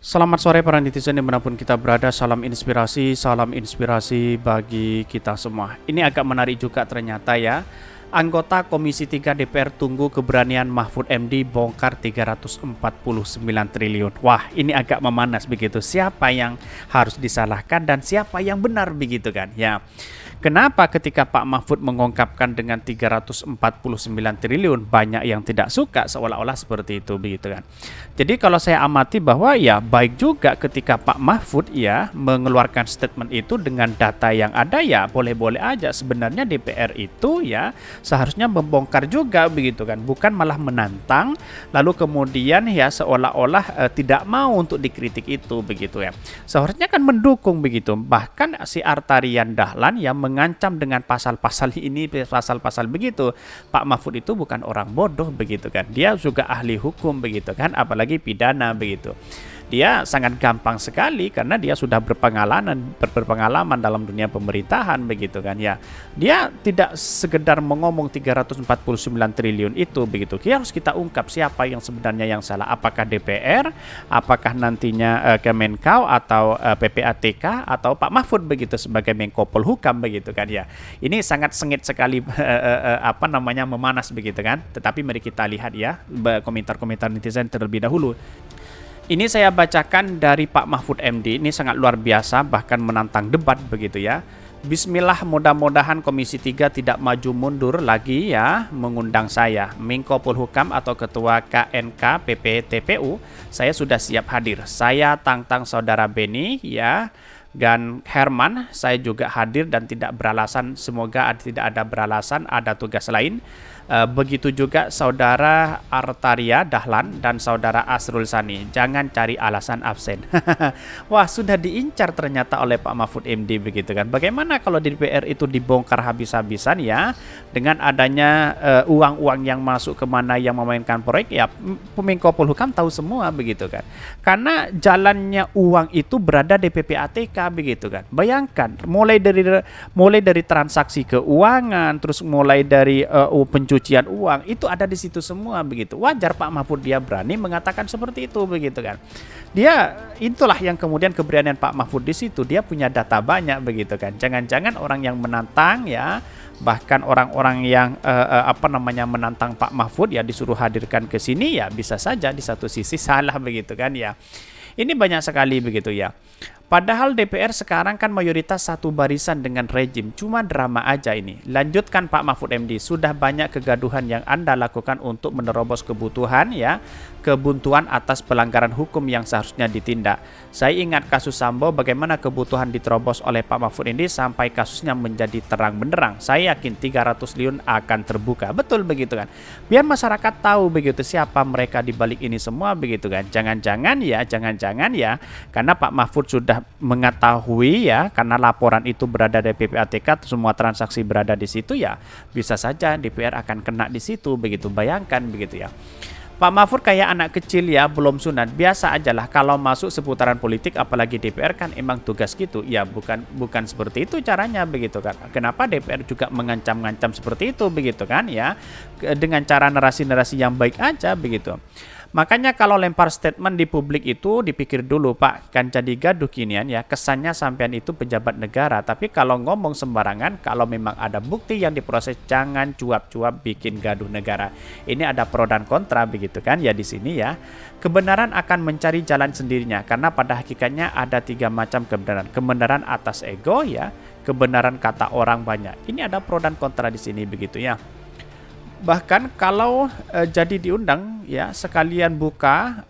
Selamat sore para netizen dimanapun kita berada, salam inspirasi bagi kita semua. Ini agak menarik juga ternyata ya. Anggota Komisi 3 DPR tunggu keberanian Mahfud MD bongkar 349 triliun. Wah, ini agak memanas begitu. Siapa yang harus disalahkan dan siapa yang benar begitu kan? Ya. Kenapa ketika Pak Mahfud mengungkapkan dengan 349 triliun banyak yang tidak suka seolah-olah seperti itu begitu kan. Jadi kalau saya amati bahwa ya baik juga ketika Pak Mahfud ya mengeluarkan statement itu dengan data yang ada ya boleh-boleh aja sebenarnya DPR itu ya seharusnya membongkar juga begitu kan, bukan malah menantang lalu kemudian ya seolah-olah tidak mau untuk dikritik itu begitu ya. Seharusnya kan mendukung begitu. Bahkan si Artarian Dahlan yang mengancam dengan pasal-pasal ini, pasal-pasal begitu. Pak Mahfud itu bukan orang bodoh begitu kan. Dia juga ahli hukum begitu kan, apalagi pidana begitu. Dia sangat gampang sekali karena dia sudah berpengalaman dalam dunia pemerintahan begitu kan ya. Dia tidak sekedar mengomong 349 triliun itu begitu. Harus kita ungkap siapa yang sebenarnya yang salah. Apakah DPR, apakah nantinya Kemenkau atau PPATK atau Pak Mahfud begitu sebagai Menko Polhukam begitu kan ya. Ini sangat sengit sekali memanas begitu kan. Tetapi mari kita lihat ya komentar-komentar netizen terlebih dahulu. Ini saya bacakan dari Pak Mahfud MD, ini sangat luar biasa, bahkan menantang debat begitu ya. Bismillah, mudah-mudahan Komisi 3 tidak maju mundur lagi ya mengundang saya. Menko Polhukam atau Ketua KNK PPTPU, saya sudah siap hadir. Saya tantang Saudara Beni ya, dan Herman, saya juga hadir dan tidak beralasan, semoga tidak ada beralasan, ada tugas lain. Begitu juga Saudara Artaria Dahlan dan Saudara Asrul Sani. Jangan cari alasan absen. Wah, sudah diincar ternyata oleh Pak Mahfud MD begitu kan. Bagaimana kalau di DPR itu dibongkar habis-habisan ya, dengan adanya uang-uang yang masuk kemana yang memainkan proyek ya, Menko Polhukam tahu semua begitu kan. Karena jalannya uang itu berada di PPATK begitu kan. Bayangkan mulai dari transaksi keuangan, terus mulai dari pencucian uang itu ada di situ semua begitu. Wajar Pak Mahfud dia berani mengatakan seperti itu begitu kan. Dia itulah yang kemudian keberanian Pak Mahfud di situ, dia punya data banyak begitu kan. Jangan-jangan orang yang menantang ya, bahkan orang-orang yang menantang Pak Mahfud ya disuruh hadirkan ke sini ya bisa saja di satu sisi salah begitu kan ya. Ini banyak sekali begitu ya. Padahal DPR sekarang kan mayoritas satu barisan dengan rejim, cuma drama aja ini. Lanjutkan Pak Mahfud MD, sudah banyak kegaduhan yang Anda lakukan untuk menerobos kebutuhan ya, kebuntuan atas pelanggaran hukum yang seharusnya ditindak. Saya ingat kasus Sambo bagaimana kebutuhan diterobos oleh Pak Mahfud MD sampai kasusnya menjadi terang benderang. Saya yakin 300 triliun akan terbuka. Betul begitu kan. Biar masyarakat tahu begitu siapa mereka di balik ini semua begitu kan. Jangan-jangan ya karena Pak Mahfud sudah mengetahui ya, karena laporan itu berada di PPATK, semua transaksi berada di situ ya, bisa saja DPR akan kena di situ begitu. Bayangkan begitu ya. Pak Mahfud kayak anak kecil ya, belum sunat, biasa aja lah kalau masuk seputaran politik, apalagi DPR kan emang tugas gitu ya, bukan seperti itu caranya begitu kan. Kenapa DPR juga mengancam-ngancam seperti itu begitu kan ya, dengan cara narasi-narasi yang baik aja begitu. Makanya kalau lempar statement di publik itu dipikir dulu Pak, kan jadi gaduh kinian ya, kesannya sampean itu pejabat negara. Tapi kalau ngomong sembarangan, kalau memang ada bukti yang diproses, jangan cuap-cuap bikin gaduh negara. Ini ada pro dan kontra begitu kan ya di sini ya. Kebenaran akan mencari jalan sendirinya, karena pada hakikatnya ada 3 macam kebenaran. Kebenaran atas ego ya, kebenaran kata orang banyak. Ini ada pro dan kontra di sini begitu ya. Bahkan kalau jadi diundang ya, sekalian buka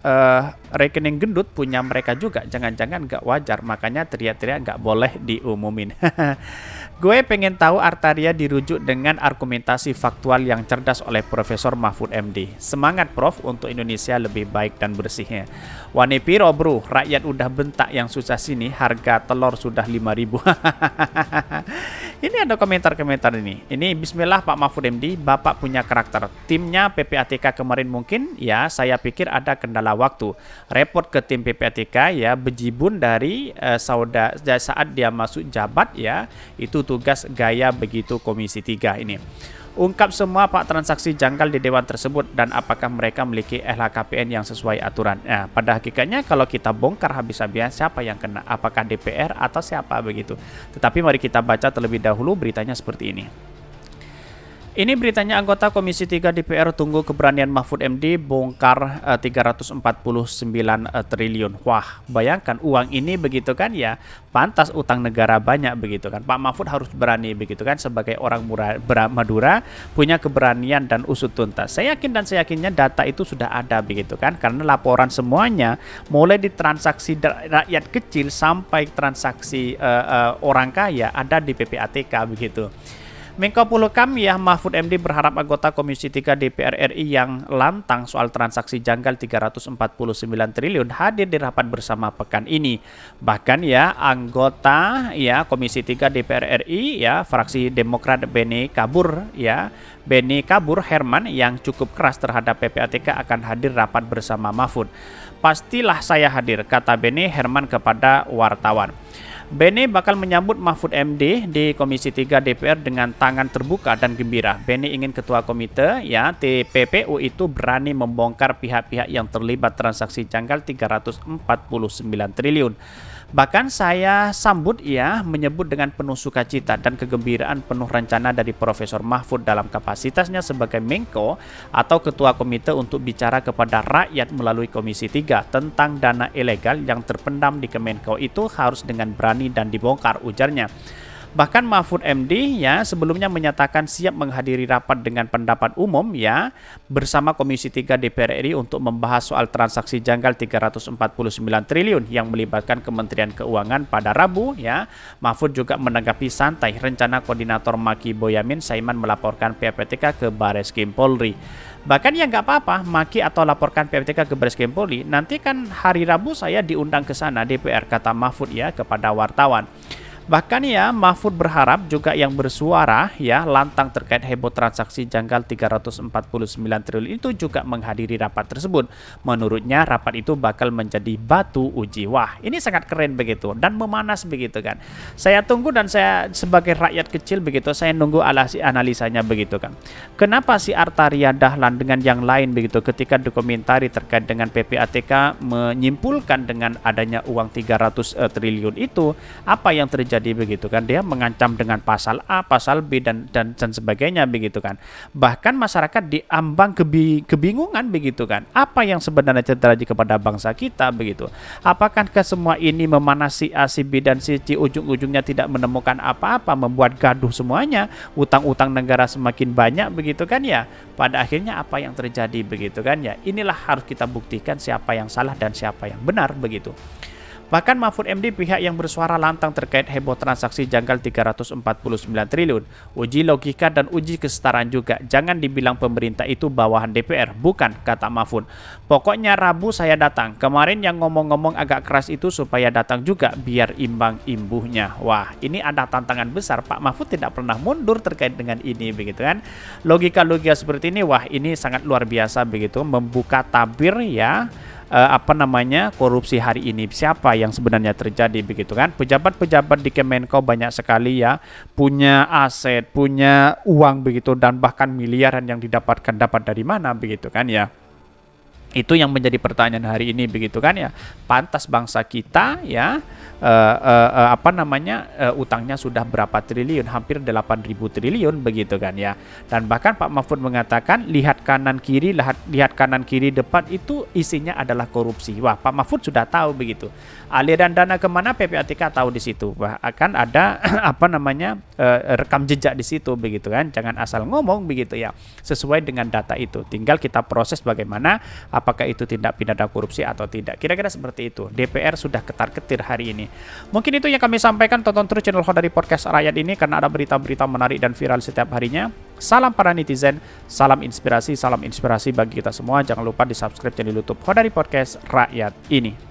rekening gendut punya mereka juga, jangan-jangan nggak wajar, makanya teriak-teriak nggak boleh diumumin. Gue pengen tahu Artaria dirujuk dengan argumentasi faktual yang cerdas oleh Profesor Mahfud MD. Semangat Prof untuk Indonesia lebih baik dan bersihnya. Wani piro bro, rakyat udah bentak yang susah sini, harga telur sudah 5.000. Ini ada komentar-komentar ini. Ini bismillah Pak Mahfud MD, Bapak punya karakter. Timnya PPATK kemarin mungkin ya, saya pikir ada kendala waktu. Repot ke tim PPATK ya, bejibun dari saat dia masuk jabat ya, itu tugas gaya begitu Komisi 3 ini. Ungkap semua Pak transaksi janggal di dewan tersebut dan apakah mereka memiliki LHKPN yang sesuai aturan. Nah, pada hakikatnya kalau kita bongkar habis-habisan siapa yang kena, apakah DPR atau siapa begitu. Tetapi mari kita baca terlebih dahulu beritanya seperti ini. Ini beritanya, anggota Komisi 3 DPR tunggu keberanian Mahfud MD bongkar 349 triliun. Wah, bayangkan uang ini begitu kan ya, pantas utang negara banyak begitu kan. Pak Mahfud harus berani begitu kan, sebagai orang Madura punya keberanian dan usut tuntas. Saya yakin dan saya yakinnya data itu sudah ada begitu kan, karena laporan semuanya mulai di transaksi rakyat kecil sampai transaksi orang kaya ada di PPATK begitu. Menko Polhukam ya Mahfud MD berharap anggota Komisi 3 DPR RI yang lantang soal transaksi janggal 349 triliun hadir di rapat bersama pekan ini. Bahkan ya anggota ya Komisi 3 DPR RI ya fraksi Demokrat Beni Kabur Herman yang cukup keras terhadap PPATK akan hadir rapat bersama Mahfud. Pastilah saya hadir, kata Beni Herman kepada wartawan. Beni bakal menyambut Mahfud MD di Komisi 3 DPR dengan tangan terbuka dan gembira. Beni ingin ketua komite ya TPPU itu berani membongkar pihak-pihak yang terlibat transaksi janggal 349 triliun. Bahkan saya sambut ya menyebut dengan penuh sukacita dan kegembiraan penuh rencana dari Profesor Mahfud dalam kapasitasnya sebagai Menko atau ketua komite untuk bicara kepada rakyat melalui Komisi 3 tentang dana ilegal yang terpendam di Kemenko itu harus dengan berani dan dibongkar, ujarnya. Bahkan Mahfud MD ya sebelumnya menyatakan siap menghadiri rapat dengan pendapat umum ya bersama Komisi 3 DPR RI untuk membahas soal transaksi janggal 349 triliun yang melibatkan Kementerian Keuangan pada Rabu ya. Mahfud juga menanggapi santai rencana koordinator Maki Boyamin Saiman melaporkan PPATK ke Bareskrim Polri. Bahkan ya nggak apa-apa Maki atau laporkan PPATK ke Bareskrim Polri, nanti kan hari Rabu saya diundang ke sana DPR, kata Mahfud ya kepada wartawan. Bahkan ya Mahfud berharap juga yang bersuara ya lantang terkait heboh transaksi janggal 349 triliun itu juga menghadiri rapat tersebut. Menurutnya rapat itu bakal menjadi batu uji. Wah, ini sangat keren begitu dan memanas begitu kan. Saya tunggu dan saya sebagai rakyat kecil begitu saya nunggu analisanya begitu kan. Kenapa si Artaria Dahlan dengan yang lain begitu ketika dokumentari terkait dengan PPATK menyimpulkan dengan adanya uang 300 triliun itu apa yang terjadi begitu kan, dia mengancam dengan pasal A, pasal B dan sebagainya begitu kan. Bahkan masyarakat diambang kebingungan begitu kan. Apa yang sebenarnya terjadi kepada bangsa kita begitu? Apakah semua ini memanasi A, si B dan si C ujung-ujungnya tidak menemukan apa-apa, membuat gaduh semuanya, utang-utang negara semakin banyak begitu kan ya. Pada akhirnya apa yang terjadi begitu kan ya. Inilah harus kita buktikan siapa yang salah dan siapa yang benar begitu. Bahkan Mahfud MD pihak yang bersuara lantang terkait heboh transaksi janggal 349 triliun. Uji logika dan uji kesetaraan juga. Jangan dibilang pemerintah itu bawahan DPR. Bukan, kata Mahfud. Pokoknya Rabu saya datang. Kemarin yang ngomong-ngomong agak keras itu supaya datang juga biar imbang imbuhnya. Wah, ini ada tantangan besar. Pak Mahfud tidak pernah mundur terkait dengan ini begitu kan. Logika-logika seperti ini, wah ini sangat luar biasa begitu. Membuka tabir ya. Korupsi hari ini, siapa yang sebenarnya terjadi begitu kan. Pejabat-pejabat di Kemenko banyak sekali ya punya aset, punya uang begitu dan bahkan miliaran yang dapat dari mana begitu kan ya. Itu yang menjadi pertanyaan hari ini begitu kan ya. Pantas bangsa kita ya utangnya sudah berapa triliun, hampir 8.000 triliun begitu kan ya. Dan bahkan Pak Mahfud mengatakan lihat kanan kiri depan itu isinya adalah korupsi. Wah, Pak Mahfud sudah tahu begitu. Aliran dana kemana PPATK tahu di situ. Bahkan ada rekam jejak di situ begitu kan. Jangan asal ngomong begitu ya. Sesuai dengan data itu. Tinggal kita proses bagaimana apakah itu tindak pidana korupsi atau tidak. Kira-kira seperti itu. DPR sudah ketar-ketir hari ini. Mungkin itu yang kami sampaikan. Tonton terus channel Khodari Podcast Rakyat ini karena ada berita-berita menarik dan viral setiap harinya. Salam para netizen, salam inspirasi bagi kita semua. Jangan lupa di subscribe channel YouTube Khodari Podcast Rakyat ini.